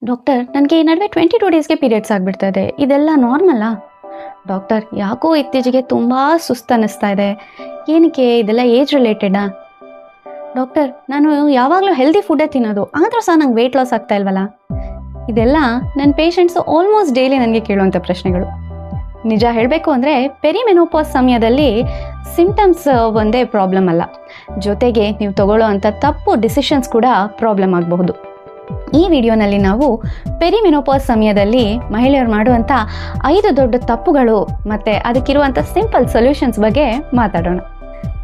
Doctor, ನನಗೆ ಈ ನಡುವೆ 22 ಡೇಸ್ಗೆ ಪೀರಿಯಡ್ಸ್ ಆಗಿಬಿಡ್ತಾ ಇದೆ. ಇದೆಲ್ಲ ನಾರ್ಮಲ್ಲಾ? ಡಾಕ್ಟರ್, ಯಾಕೋ ಇತ್ತೀಚೆಗೆ ತುಂಬ ಸುಸ್ತು ಅನ್ನಿಸ್ತಾ ಇದೆ. ಏನಕ್ಕೆ? ಇದೆಲ್ಲ ಏಜ್ ರಿಲೇಟೆಡಾ? ಡಾಕ್ಟರ್, ನಾನು ಯಾವಾಗಲೂ ಹೆಲ್ದಿ ಫುಡ್ಡೇ ತಿನ್ನೋದು, ಆದರೂ ಸಹ ನಂಗೆ ವೆಯ್ಟ್ ಲಾಸ್ ಆಗ್ತಾ ಇಲ್ವಲ್ಲ? ಇದೆಲ್ಲ ನನ್ನ ಪೇಷಂಟ್ಸು ಆಲ್ಮೋಸ್ಟ್ ಡೈಲಿ ನನಗೆ ಕೇಳುವಂಥ ಪ್ರಶ್ನೆಗಳು. ನಿಜ ಹೇಳಬೇಕು ಅಂದರೆ ಪೆರಿಮೆನೋಪಾಸ್ ಸಮಯದಲ್ಲಿ ಸಿಂಟಮ್ಸ್ ಒಂದೇ ಪ್ರಾಬ್ಲಮ್ ಅಲ್ಲ, ಜೊತೆಗೆ ನೀವು ತಗೊಳ್ಳೋ ಅಂಥ ತಪ್ಪು ಡಿಸಿಷನ್ಸ್ ಕೂಡ ಪ್ರಾಬ್ಲಮ್ ಆಗಬಹುದು. ಈ ವಿಡಿಯೋನಲ್ಲಿ ನಾವು ಪೆರಿಮೆನೋಪಾಸ್ ಸಮಯದಲ್ಲಿ ಮಹಿಳೆಯರು ಮಾಡುವಂಥ 5 ದೊಡ್ಡ ತಪ್ಪುಗಳು ಮತ್ತು ಅದಕ್ಕಿರುವಂಥ ಸಿಂಪಲ್ ಸೊಲ್ಯೂಷನ್ಸ್ ಬಗ್ಗೆ ಮಾತಾಡೋಣ.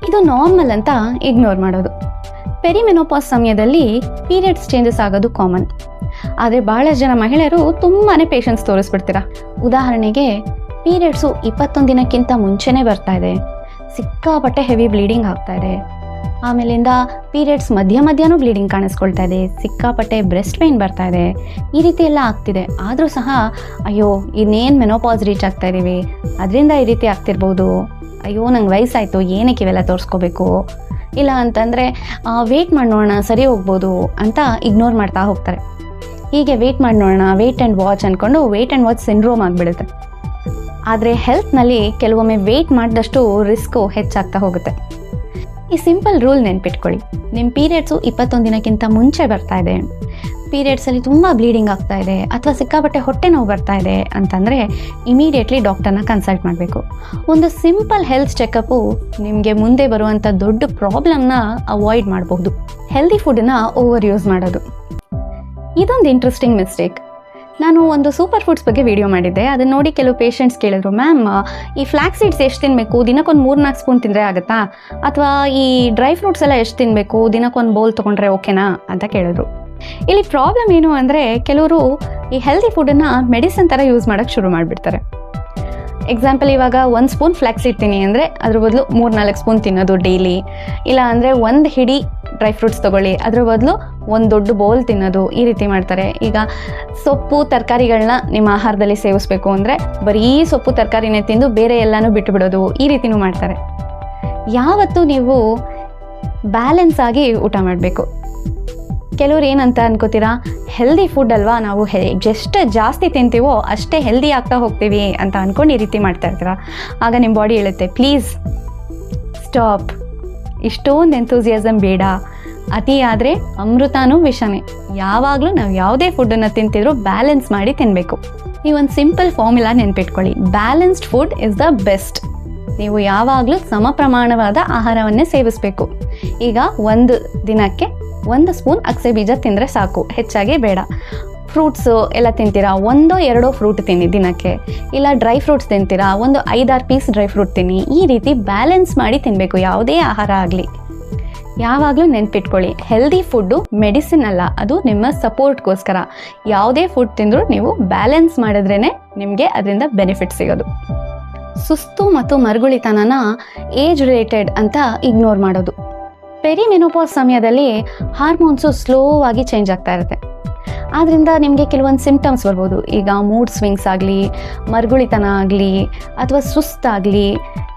ಇದು ನಾರ್ಮಲ್ ಅಂತ ಇಗ್ನೋರ್ ಮಾಡೋದು. ಪೆರಿಮೆನೋಪಾಸ್ ಸಮಯದಲ್ಲಿ ಪೀರಿಯಡ್ಸ್ ಚೇಂಜಸ್ ಆಗೋದು ಕಾಮನ್, ಆದರೆ ಭಾಳಷ್ಟು ಜನ ಮಹಿಳೆಯರು ತುಂಬಾ ಪೇಷನ್ಸ್ ತೋರಿಸ್ಬಿಡ್ತೀರಾ. ಉದಾಹರಣೆಗೆ, ಪೀರಿಯಡ್ಸು 21 ದಿನಕ್ಕಿಂತ ಮುಂಚೆನೇ ಬರ್ತಾ ಇದೆ, ಸಿಕ್ಕಾಪಟ್ಟೆ ಹೆವಿ ಬ್ಲೀಡಿಂಗ್ ಆಗ್ತಾ ಇದೆ, ಆಮೇಲಿಂದ ಪೀರಿಯಡ್ಸ್ ಮಧ್ಯನೂ ಬ್ಲೀಡಿಂಗ್ ಕಾಣಿಸ್ಕೊಳ್ತಾ ಇದೆ, ಸಿಕ್ಕಾಪಟ್ಟೆ ಬ್ರೆಸ್ಟ್ ಪೇನ್ ಬರ್ತಾ ಇದೆ, ಈ ರೀತಿ ಎಲ್ಲ ಆಗ್ತಿದೆ. ಆದರೂ ಸಹ ಅಯ್ಯೋ ಇನ್ನೇನು ಮೆನೋಪಾಸ್ ರೀಚ್ ಆಗ್ತಾ ಇದ್ದೀವಿ, ಅದರಿಂದ ಈ ರೀತಿ ಆಗ್ತಿರ್ಬೋದು, ಅಯ್ಯೋ ನಂಗೆ ವಯಸ್ಸಾಯಿತು, ಏನಕ್ಕೆ ಇವೆಲ್ಲ ತೋರಿಸ್ಕೋಬೇಕು, ಇಲ್ಲ ಅಂತಂದರೆ ವೆಯ್ಟ್ ಮಾಡಿ ನೋಡೋಣ ಸರಿ ಹೋಗ್ಬೋದು ಅಂತ ಇಗ್ನೋರ್ ಮಾಡ್ತಾ ಹೋಗ್ತಾರೆ. ಹೀಗೆ ವೆಯ್ಟ್ ಮಾಡಿ ನೋಡೋಣ, ವೆಯ್ಟ್ ಆ್ಯಂಡ್ ವಾಚ್ ಅಂದ್ಕೊಂಡು ವೆಯ್ಟ್ ಆ್ಯಂಡ್ ವಾಚ್ ಸಿಂಡ್ರೋಮ್ ಆಗಿಬಿಡುತ್ತೆ. ಆದರೆ ಹೆಲ್ತ್ನಲ್ಲಿ ಕೆಲವೊಮ್ಮೆ ವೆಯ್ಟ್ ಮಾಡಿದಷ್ಟು ರಿಸ್ಕು ಹೆಚ್ಚಾಗ್ತಾ ಹೋಗುತ್ತೆ. ಈ ಸಿಂಪಲ್ ರೂಲ್ ನೆನ್ಪಿಟ್ಕೊಳ್ಳಿ. ನಿಮ್ಮ ಪೀರಿಯಡ್ಸು 21 ದಿನಕ್ಕಿಂತ ಮುಂಚೆ ಬರ್ತಾ ಇದೆ, ಪೀರಿಯಡ್ಸಲ್ಲಿ ತುಂಬ ಬ್ಲೀಡಿಂಗ್ ಆಗ್ತಾ ಇದೆ, ಅಥವಾ ಸಿಕ್ಕಾಪಟ್ಟೆ ಹೊಟ್ಟೆ ನೋವು ಬರ್ತಾ ಇದೆ ಅಂತಂದರೆ ಇಮಿಡಿಯೇಟ್ಲಿ ಡಾಕ್ಟರ್ನ ಕನ್ಸಲ್ಟ್ ಮಾಡಬೇಕು. ಒಂದು ಸಿಂಪಲ್ ಹೆಲ್ತ್ ಚೆಕಪ್ಪು ನಿಮಗೆ ಮುಂದೆ ಬರುವಂಥ ದೊಡ್ಡ ಪ್ರಾಬ್ಲಮ್ನ ಅವಾಯ್ಡ್ ಮಾಡಬಹುದು. ಹೆಲ್ದಿ ಫುಡ್ಡನ್ನ ಓವರ್ ಯೂಸ್ ಮಾಡೋದು ಇದೊಂದು ಇಂಟ್ರೆಸ್ಟಿಂಗ್ ಮಿಸ್ಟೇಕ್. ನಾನು ಒಂದು ಸೂಪರ್ ಫುಡ್ಸ್ ಬಗ್ಗೆ ವಿಡಿಯೋ ಮಾಡಿದ್ದೆ, ಅದನ್ನು ನೋಡಿ ಕೆಲವು ಪೇಷಂಟ್ಸ್ ಕೇಳಿದ್ರು, ಮ್ಯಾಮ್ ಈ ಫ್ಲ್ಯಾಕ್ಸ್ ಸೀಡ್ಸ್ ಎಷ್ಟು ತಿನ್ನಬೇಕು, ದಿನಕ್ಕೊಂದು 3-4 ಸ್ಪೂನ್ ತಿಂದರೆ ಆಗುತ್ತಾ, ಅಥವಾ ಈ ಡ್ರೈ ಫ್ರೂಟ್ಸ್ ಎಲ್ಲ ಎಷ್ಟು ತಿನ್ನಬೇಕು, ದಿನಕ್ಕೊಂದು ಬೌಲ್ ತೊಗೊಂಡ್ರೆ ಓಕೆನಾ ಅಂತ ಕೇಳಿದ್ರು. ಇಲ್ಲಿ ಪ್ರಾಬ್ಲಮ್ ಏನು ಅಂದರೆ, ಕೆಲವರು ಈ ಹೆಲ್ದಿ ಫುಡ್ಡನ್ನು ಮೆಡಿಸಿನ್ ಥರ ಯೂಸ್ ಮಾಡೋಕ್ಕೆ ಶುರು ಮಾಡಿಬಿಡ್ತಾರೆ. ಎಕ್ಸಾಂಪಲ್, ಇವಾಗ 1 ಸ್ಪೂನ್ ಫ್ಲ್ಯಾಕ್ಸ್ ಸೀಡ್ ತಿನ್ನಿ ಅಂದರೆ ಅದ್ರ ಬದಲು 3-4 ಸ್ಪೂನ್ ತಿನ್ನೋದು ಡೈಲಿ, ಇಲ್ಲ ಅಂದರೆ 1 ಹಿಡಿ ಡ್ರೈ ಫ್ರೂಟ್ಸ್ ತೊಗೊಳ್ಳಿ, ಅದ್ರ ಬದಲು 1 ದೊಡ್ಡ ಬೌಲ್ ತಿನ್ನೋದು, ಈ ರೀತಿ ಮಾಡ್ತಾರೆ. ಈಗ ಸೊಪ್ಪು ತರಕಾರಿಗಳನ್ನ ನಿಮ್ಮ ಆಹಾರದಲ್ಲಿ ಸೇವಿಸಬೇಕು ಅಂದರೆ ಬರೀ ಸೊಪ್ಪು ತರಕಾರಿನೇ ತಿಂದು ಬೇರೆ ಎಲ್ಲನೂ ಬಿಟ್ಟು ಬಿಡೋದು, ಈ ರೀತಿನೂ ಮಾಡ್ತಾರೆ. ಯಾವತ್ತೂ ನೀವು ಬ್ಯಾಲೆನ್ಸ್ ಆಗಿ ಊಟ ಮಾಡಬೇಕು. ಕೆಲವ್ರು ಏನಂತ ಅನ್ಕೋತೀರಾ, ಹೆಲ್ದಿ ಫುಡ್ ಅಲ್ವಾ, ನಾವು ಎಷ್ಟು ಜಾಸ್ತಿ ತಿಂತೀವೋ ಅಷ್ಟೇ ಹೆಲ್ದಿ ಆಗ್ತಾ ಹೋಗ್ತೀವಿ ಅಂತ ಅಂದ್ಕೊಂಡು ಈ ರೀತಿ ಮಾಡ್ತಾ ಇರ್ತೀರ. ಆಗ ನಿಮ್ಮ ಬಾಡಿ ಹೇಳುತ್ತೆ, ಪ್ಲೀಸ್ ಸ್ಟಾಪ್, ಇಷ್ಟೊಂದು ಎಂಥೂಸಿಯಾಸಮ್ ಬೇಡ, ಅತಿ ಆದರೆ ಅಮೃತನೂ ವಿಷನೇ. ಯಾವಾಗಲೂ ನಾವು ಯಾವುದೇ ಫುಡ್ಡನ್ನು ತಿಂತಿದ್ರು ಬ್ಯಾಲೆನ್ಸ್ ಮಾಡಿ ತಿನ್ನಬೇಕು. ನೀವು ಒಂದು ಸಿಂಪಲ್ ಫಾರ್ಮುಲಾ ನೆನ್ಪಿಟ್ಕೊಳ್ಳಿ, balanced food is the best. ನೀವು ಯಾವಾಗಲೂ ಸಮ ಪ್ರಮಾಣವಾದ ಆಹಾರವನ್ನೇ ಸೇವಿಸಬೇಕು. ಈಗ ಒಂದು ದಿನಕ್ಕೆ 1 ಸ್ಪೂನ್ ಅಗಸೆ ಬೀಜ ತಿಂದರೆ ಸಾಕು, ಹೆಚ್ಚಾಗಿ ಬೇಡ. ಫ್ರೂಟ್ಸು ಎಲ್ಲ ತಿಂತೀರಾ, 1-2 ಫ್ರೂಟ್ ತಿನ್ನಿ ದಿನಕ್ಕೆ, ಇಲ್ಲ ಡ್ರೈ ಫ್ರೂಟ್ಸ್ ತಿಂತೀರಾ, 5-6 ಪೀಸ್ ಡ್ರೈ ಫ್ರೂಟ್ ತಿನ್ನಿ. ಈ ರೀತಿ ಬ್ಯಾಲೆನ್ಸ್ ಮಾಡಿ ತಿನ್ನಬೇಕು ಯಾವುದೇ ಆಹಾರ ಆಗಲಿ. ಯಾವಾಗಲೂ ನೆನ್ಪಿಟ್ಕೊಳ್ಳಿ, ಹೆಲ್ದಿ ಫುಡ್ಡು ಮೆಡಿಸಿನ್ ಅಲ್ಲ, ಅದು ನಿಮ್ಮ ಸಪೋರ್ಟ್ಗೋಸ್ಕರ. ಯಾವುದೇ ಫುಡ್ ತಿಂದರೂ ನೀವು ಬ್ಯಾಲೆನ್ಸ್ ಮಾಡಿದ್ರೇ ನಿಮಗೆ ಅದರಿಂದ ಬೆನಿಫಿಟ್ ಸಿಗೋದು. ಸುಸ್ತು ಮತ್ತು ಮರುಗುಳಿತನನ ಏಜ್ ರಿಲೇಟೆಡ್ ಅಂತ ಇಗ್ನೋರ್ ಮಾಡೋದು. ಪೆರಿಮೆನೋಪಾಸ್ ಸಮಯದಲ್ಲಿ ಹಾರ್ಮೋನ್ಸು ಸ್ಲೋ ಆಗಿ ಚೇಂಜ್ ಆಗ್ತಾ ಇರುತ್ತೆ, ಆದ್ದರಿಂದ ನಿಮಗೆ ಕೆಲವೊಂದು ಸಿಂಪ್ಟಮ್ಸ್ ಬರ್ಬೋದು. ಈಗ ಮೂಡ್ ಸ್ವಿಂಗ್ಸ್ ಆಗಲಿ, ಮರುಗುಳಿತನ ಆಗಲಿ, ಅಥವಾ ಸುಸ್ತಾಗಲಿ,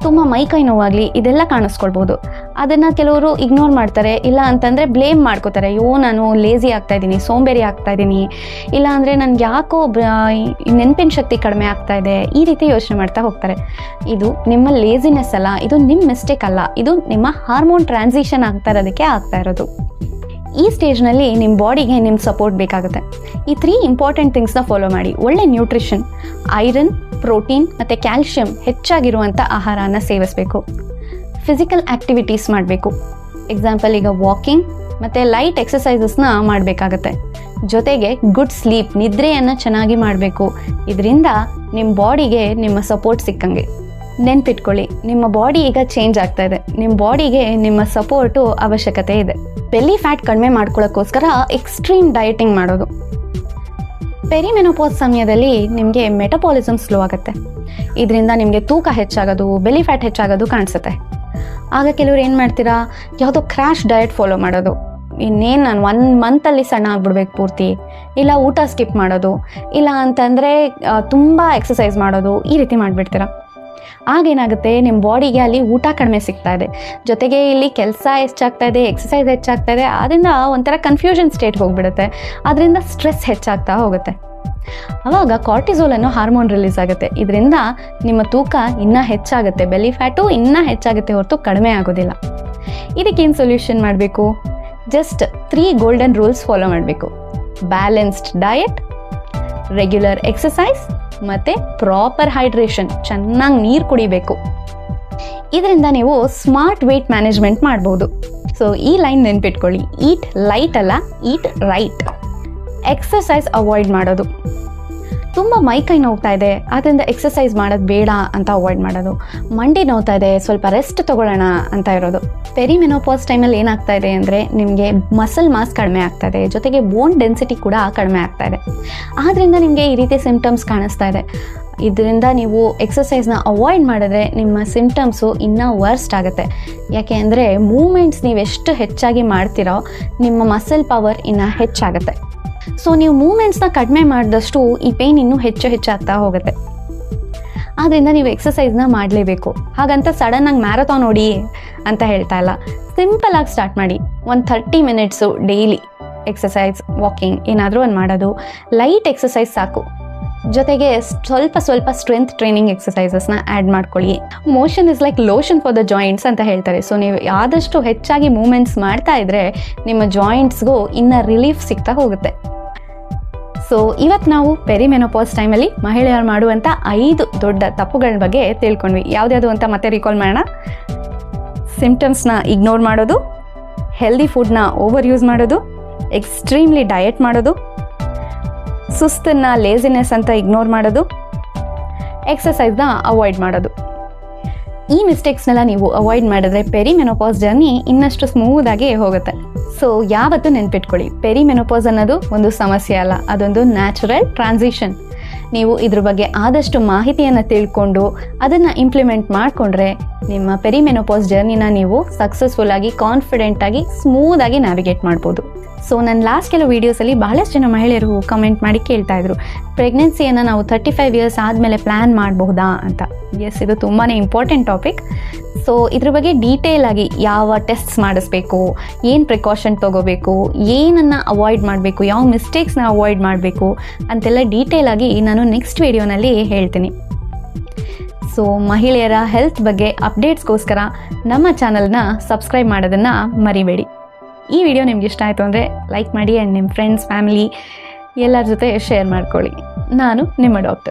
ತುಂಬ ಮೈಕೈ ನೋವಾಗಲಿ, ಇದೆಲ್ಲ ಕಾಣಿಸ್ಕೊಳ್ಬೋದು. ಅದನ್ನು ಕೆಲವರು ಇಗ್ನೋರ್ ಮಾಡ್ತಾರೆ, ಇಲ್ಲ ಅಂತಂದರೆ ಬ್ಲೇಮ್ ಮಾಡ್ಕೋತಾರೆ, ಅಯ್ಯೋ ನಾನು ಲೇಸಿ ಆಗ್ತಾಯಿದ್ದೀನಿ, ಸೋಂಬೇರಿ ಆಗ್ತಾಯಿದ್ದೀನಿ, ಇಲ್ಲ ಅಂದರೆ ನನಗೆ ಯಾಕೋ ನೆನಪಿನ ಶಕ್ತಿ ಕಡಿಮೆ ಆಗ್ತಾ ಇದೆ, ಈ ರೀತಿ ಯೋಚನೆ ಮಾಡ್ತಾ ಹೋಗ್ತಾರೆ. ಇದು ನಿಮ್ಮ ಲೇಸಿನೆಸ್ ಅಲ್ಲ, ಇದು ನಿಮ್ಮ ಮಿಸ್ಟೇಕ್ ಅಲ್ಲ, ಇದು ನಿಮ್ಮ ಹಾರ್ಮೋನ್ ಟ್ರಾನ್ಸಿಷನ್ ಆಗ್ತಾ ಇರೋದಕ್ಕೆ ಆಗ್ತಾ ಇರೋದು. ಈ ಸ್ಟೇಜ್ನಲ್ಲಿ ನಿಮ್ಮ ಬಾಡಿಗೆ ನಿಮ್ಮ ಸಪೋರ್ಟ್ ಬೇಕಾಗುತ್ತೆ. ಈ 3 ಇಂಪಾರ್ಟೆಂಟ್ ಥಿಂಗ್ಸ್ನ ಫಾಲೋ ಮಾಡಿ. ಒಳ್ಳೆ ನ್ಯೂಟ್ರಿಷನ್, ಐರನ್, ಪ್ರೋಟೀನ್ ಮತ್ತು ಕ್ಯಾಲ್ಶಿಯಂ ಹೆಚ್ಚಾಗಿರುವಂಥ ಆಹಾರನ ಸೇವಿಸಬೇಕು. ಫಿಸಿಕಲ್ ಆ್ಯಕ್ಟಿವಿಟೀಸ್ ಮಾಡಬೇಕು. ಎಕ್ಸಾಂಪಲ್, ಈಗ ವಾಕಿಂಗ್ ಮತ್ತು ಲೈಟ್ ಎಕ್ಸಸೈಸಸ್ನ ಮಾಡಬೇಕಾಗತ್ತೆ. ಜೊತೆಗೆ ಗುಡ್ ಸ್ಲೀಪ್, ನಿದ್ರೆಯನ್ನು ಚೆನ್ನಾಗಿ ಮಾಡಬೇಕು. ಇದರಿಂದ ನಿಮ್ಮ ಬಾಡಿಗೆ ನಿಮ್ಮ ಸಪೋರ್ಟ್ ಸಿಕ್ಕಂಗೆ. ನೆನ್ಪಿಟ್ಕೊಳ್ಳಿ, ನಿಮ್ಮ ಬಾಡಿ ಈಗ ಚೇಂಜ್ ಆಗ್ತಾ ಇದೆ, ನಿಮ್ಮ ಬಾಡಿಗೆ ನಿಮ್ಮ ಸಪೋರ್ಟು ಅವಶ್ಯಕತೆ ಇದೆ. ಬೆಲ್ಲಿ ಫ್ಯಾಟ್ ಕಡಿಮೆ ಮಾಡ್ಕೊಳ್ಳೋಕ್ಕೋಸ್ಕರ ಎಕ್ಸ್ಟ್ರೀಮ್ ಡಯಟಿಂಗ್ ಮಾಡೋದು. ಪೆರಿಮೆನೋಪಾಸ್ ಸಮಯದಲ್ಲಿ ನಿಮಗೆ ಮೆಟಬಾಲಿಸಮ್ ಸ್ಲೋ ಆಗುತ್ತೆ, ಇದರಿಂದ ನಿಮಗೆ ತೂಕ ಹೆಚ್ಚಾಗೋದು, ಬೆಲ್ಲಿ ಫ್ಯಾಟ್ ಹೆಚ್ಚಾಗೋದು ಕಾಣಿಸುತ್ತೆ. ಆಗ ಕೆಲವರು ಏನು ಮಾಡ್ತೀರಾ, ಯಾವುದೋ ಕ್ರ್ಯಾಶ್ ಡಯಟ್ ಫಾಲೋ ಮಾಡೋದು, ಇನ್ನೇನು ನಾನು 1 ಮಂತಲ್ಲಿ ಸಣ್ಣ ಆಗ್ಬಿಡ್ಬೇಕು ಪೂರ್ತಿ, ಇಲ್ಲ ಊಟ ಸ್ಕಿಪ್ ಮಾಡೋದು, ಇಲ್ಲ ಅಂತಂದರೆ ತುಂಬ ಎಕ್ಸಸೈಸ್ ಮಾಡೋದು, ಈ ರೀತಿ ಮಾಡಿಬಿಡ್ತೀರ. ಆಗೇನಾಗುತ್ತೆ, ನಿಮ್ಮ ಬಾಡಿಗೆ ಅಲ್ಲಿ ಊಟ ಕಡಿಮೆ ಸಿಗ್ತಾ ಇದೆ, ಜೊತೆಗೆ ಇಲ್ಲಿ ಕೆಲಸ ಹೆಚ್ಚಾಗ್ತಾ ಇದೆ, ಎಕ್ಸಸೈಸ್ ಹೆಚ್ಚಾಗ್ತಾ ಇದೆ, ಆದ್ದರಿಂದ ಒಂಥರ ಕನ್ಫ್ಯೂಷನ್ ಸ್ಟೇಟ್ ಹೋಗಿಬಿಡುತ್ತೆ. ಅದರಿಂದ ಸ್ಟ್ರೆಸ್ ಹೆಚ್ಚಾಗ್ತಾ ಹೋಗುತ್ತೆ. ಆವಾಗ ಕಾರ್ಟಿಸೋಲ್ ಅನ್ನೋ ಹಾರ್ಮೋನ್ ರಿಲೀಸ್ ಆಗುತ್ತೆ. ಇದರಿಂದ ನಿಮ್ಮ ತೂಕ ಇನ್ನೂ ಹೆಚ್ಚಾಗುತ್ತೆ, ಬೆಲಿ ಫ್ಯಾಟು ಇನ್ನೂ ಹೆಚ್ಚಾಗುತ್ತೆ ಹೊರತು ಕಡಿಮೆ ಆಗೋದಿಲ್ಲ. ಇದಕ್ಕೇನು ಸೊಲ್ಯೂಷನ್ ಮಾಡಬೇಕು? ಜಸ್ಟ್ 3 ಗೋಲ್ಡನ್ ರೂಲ್ಸ್ ಫಾಲೋ ಮಾಡಬೇಕು. ಬ್ಯಾಲೆನ್ಸ್ಡ್ ಡಯಟ್, ರೆಗ್ಯುಲರ್ ಎಕ್ಸಸೈಸ್ ಮತ್ತು ಪ್ರಾಪರ್ ಹೈಡ್ರೇಷನ್, ಚೆನ್ನಾಗಿ ನೀರು ಕುಡಿಬೇಕು. ಇದರಿಂದ ನೀವು ಸ್ಮಾರ್ಟ್ ವೆಯ್ಟ್ ಮ್ಯಾನೇಜ್ಮೆಂಟ್ ಮಾಡ್ಬೋದು. ಸೊ ಈ ಲೈನ್ ನೆನ್ಪಿಟ್ಕೊಳ್ಳಿ, ಈಟ್ ಲೈಟ್ ಅಲ್ಲ, ಈಟ್ ರೈಟ್. ಎಕ್ಸಸೈಸ್ ಅವಾಯ್ಡ್ ಮಾಡೋದು. ತುಂಬ ಮೈಕೈ ನೋವ್ತಾ ಇದೆ, ಆದ್ದರಿಂದ ಎಕ್ಸಸೈಸ್ ಮಾಡೋದು ಬೇಡ ಅಂತ ಅವಾಯ್ಡ್ ಮಾಡೋದು. ಮಂಡಿ ನೋವ್ತಾ ಇದೆ, ಸ್ವಲ್ಪ ರೆಸ್ಟ್ ತೊಗೊಳ್ಳೋಣ ಅಂತ ಇರೋದು. ಪೆರಿಮೆನೋಪಾಸ್ ಟೈಮಲ್ಲಿ ಏನಾಗ್ತಾ ಇದೆ ಅಂದರೆ ನಿಮಗೆ ಮಸಲ್ ಮಾಸ್ ಕಡಿಮೆ ಆಗ್ತಾ ಇದೆ, ಜೊತೆಗೆ ಬೋನ್ ಡೆನ್ಸಿಟಿ ಕೂಡ ಕಡಿಮೆ ಆಗ್ತಾ ಇದೆ. ಆದ್ದರಿಂದ ನಿಮಗೆ ಈ ರೀತಿ ಸಿಂಪ್ಟಮ್ಸ್ ಕಾಣಿಸ್ತಾ ಇದೆ. ಇದರಿಂದ ನೀವು ಎಕ್ಸಸೈಸ್ನ ಅವಾಯ್ಡ್ ಮಾಡಿದ್ರೆ ನಿಮ್ಮ ಸಿಂಪ್ಟಮ್ಸು ಇನ್ನೂ ವರ್ಸ್ಟ್ ಆಗುತ್ತೆ. ಯಾಕೆ ಅಂದರೆ ಮೂಮೆಂಟ್ಸ್ ನೀವು ಎಷ್ಟು ಹೆಚ್ಚಾಗಿ ಮಾಡ್ತೀರೋ ನಿಮ್ಮ ಮಸಲ್ ಪವರ್ ಇನ್ನೂ ಹೆಚ್ಚಾಗುತ್ತೆ. ಸೊ ನೀವು ಮೂಮೆಂಟ್ಸ್ನ ಕಡಿಮೆ ಮಾಡಿದಷ್ಟು ಈ ಪೇಯ್ನ್ ಇನ್ನೂ ಹೆಚ್ಚಾಗ್ತಾ ಹೋಗುತ್ತೆ. ಆದ್ದರಿಂದ ನೀವು ಎಕ್ಸಸೈಸ್ನ ಮಾಡಲೇಬೇಕು. ಹಾಗಂತ ಸಡನ್ನಾಗಿ ಮ್ಯಾರಥಾನ್ ಓಡಿ ಅಂತ ಹೇಳ್ತಾ ಇಲ್ಲ, ಸಿಂಪಲಾಗಿ ಸ್ಟಾರ್ಟ್ ಮಾಡಿ. 30 ಮಿನಿಟ್ಸು ಡೈಲಿ ಎಕ್ಸಸೈಸ್, ವಾಕಿಂಗ್ ಏನಾದರೂ ಒಂದು ಮಾಡೋದು. ಲೈಟ್ ಎಕ್ಸಸೈಸ್ ಸಾಕು, ಜೊತೆಗೆ ಸ್ವಲ್ಪ ಸ್ಟ್ರೆಂತ್ ಟ್ರೈನಿಂಗ್ ಎಕ್ಸಸೈಸಸ್ನ ಆ್ಯಡ್ ಮಾಡ್ಕೊಳ್ಳಿ. Motion is like lotion for the joints ಅಂತ ಹೇಳ್ತಾರೆ. ಸೊ ನೀವು ಆದಷ್ಟು ಹೆಚ್ಚಾಗಿ ಮೂಮೆಂಟ್ಸ್ ಮಾಡ್ತಾ ಇದ್ದರೆ ನಿಮ್ಮ ಜಾಯಿಂಟ್ಸ್ಗೂ ಇನ್ನೂ ರಿಲೀಫ್ ಸಿಗ್ತಾ ಹೋಗುತ್ತೆ. ಸೊ ಇವತ್ತು ನಾವು ಪೆರಿಮೆನೋಪಾಸ್ ಟೈಮಲ್ಲಿ ಮಹಿಳೆಯರು ಮಾಡುವಂಥ 5 ದೊಡ್ಡ ತಪ್ಪುಗಳ ಬಗ್ಗೆ ತಿಳ್ಕೊಂಡ್ವಿ. ಯಾವ್ದ್ಯಾವುದು ಅಂತ ಮತ್ತೆ ರಿಕಾಲ್ ಮಾಡೋಣ. ಸಿಂಪ್ಟಮ್ಸ್ನ ಇಗ್ನೋರ್ ಮಾಡೋದು, ಹೆಲ್ದಿ ಫುಡ್ನ ಓವರ್ ಯೂಸ್ ಮಾಡೋದು, ಎಕ್ಸ್ಟ್ರೀಮ್ಲಿ ಡಯಟ್ ಮಾಡೋದು, ಸುಸ್ತನ್ನು ಲೇಸಿನೆಸ್ ಅಂತ ಇಗ್ನೋರ್ ಮಾಡೋದು, ಎಕ್ಸಸೈಸ್ನ ಅವಾಯ್ಡ್ ಮಾಡೋದು. ಈ ಮಿಸ್ಟೇಕ್ಸ್ನೆಲ್ಲ ನೀವು ಅವಾಯ್ಡ್ ಮಾಡಿದ್ರೆ ಪೆರಿಮೆನೋಪಾಸ್ ಜರ್ನಿ ಇನ್ನಷ್ಟು ಸ್ಮೂದಾಗಿ ಹೋಗುತ್ತೆ. ಸೊ ಯಾವತ್ತೂ ನೆನ್ಪಿಟ್ಕೊಳ್ಳಿ, ಪೆರಿಮೆನೋಪಾಸ್ ಅನ್ನೋದು ಒಂದು ಸಮಸ್ಯೆ ಅಲ್ಲ, ಅದೊಂದು ನ್ಯಾಚುರಲ್ ಟ್ರಾನ್ಸಿಷನ್. ನೀವು ಇದ್ರ ಬಗ್ಗೆ ಆದಷ್ಟು ಮಾಹಿತಿಯನ್ನು ತಿಳ್ಕೊಂಡು ಅದನ್ನು ಇಂಪ್ಲಿಮೆಂಟ್ ಮಾಡಿಕೊಂಡ್ರೆ ನಿಮ್ಮ ಪೆರಿಮೆನೋಪಾಸ್ ಜರ್ನಿನ ನೀವು ಸಕ್ಸಸ್ಫುಲ್ಲಾಗಿ, ಕಾನ್ಫಿಡೆಂಟಾಗಿ, ಸ್ಮೂದಾಗಿ ನ್ಯಾವಿಗೇಟ್ ಮಾಡ್ಬೋದು. ಸೊ ನನ್ನ ಲಾಸ್ಟ್ ಕೆಲವು ವೀಡಿಯೋಸಲ್ಲಿ ಬಹಳಷ್ಟು ಜನ ಮಹಿಳೆಯರು ಕಮೆಂಟ್ ಮಾಡಿ ಕೇಳ್ತಾ ಇದ್ರು, ಪ್ರೆಗ್ನೆನ್ಸಿಯನ್ನು ನಾವು 35 ಇಯರ್ಸ್ ಆದಮೇಲೆ ಪ್ಲ್ಯಾನ್ ಮಾಡಬಹುದಾ ಅಂತ. ಎಸ್, ಇದು ತುಂಬಾ ಇಂಪಾರ್ಟೆಂಟ್ ಟಾಪಿಕ್. ಸೊ ಇದ್ರ ಬಗ್ಗೆ ಡೀಟೇಲ್ ಆಗಿ ಯಾವ ಟೆಸ್ಟ್ಸ್ ಮಾಡಿಸ್ಬೇಕು, ಏನು ಪ್ರಿಕಾಷನ್ ತೊಗೋಬೇಕು, ಏನನ್ನು ಅವಾಯ್ಡ್ ಮಾಡಬೇಕು, ಯಾವ ಮಿಸ್ಟೇಕ್ಸ್ನ ಅವಾಯ್ಡ್ ಮಾಡಬೇಕು ಅಂತೆಲ್ಲ ಡೀಟೇಲ್ ಆಗಿ ನಾನು ನೆಕ್ಸ್ಟ್ ವಿಡಿಯೋನಲ್ಲಿ ಹೇಳ್ತೀನಿ. ಸೊ ಮಹಿಳೆಯರ ಹೆಲ್ತ್ ಬಗ್ಗೆ ಅಪ್ಡೇಟ್ಸ್ಗೋಸ್ಕರ ನಮ್ಮ ಚಾನಲ್ನ ಸಬ್ಸ್ಕ್ರೈಬ್ ಮಾಡೋದನ್ನು ಮರಿಬೇಡಿ. ಈ ವಿಡಿಯೋ ನಿಮ್ಗೆ ಇಷ್ಟ ಆಯಿತು ಅಂದರೆ ಲೈಕ್ ಮಾಡಿ ಆ್ಯಂಡ್ ನಿಮ್ಮ ಫ್ರೆಂಡ್ಸ್, ಫ್ಯಾಮಿಲಿ ಎಲ್ಲರ ಜೊತೆ ಶೇರ್ ಮಾಡ್ಕೊಳ್ಳಿ. ನಾನು ನಿಮ್ಮ ಡಾಕ್ಟರ್.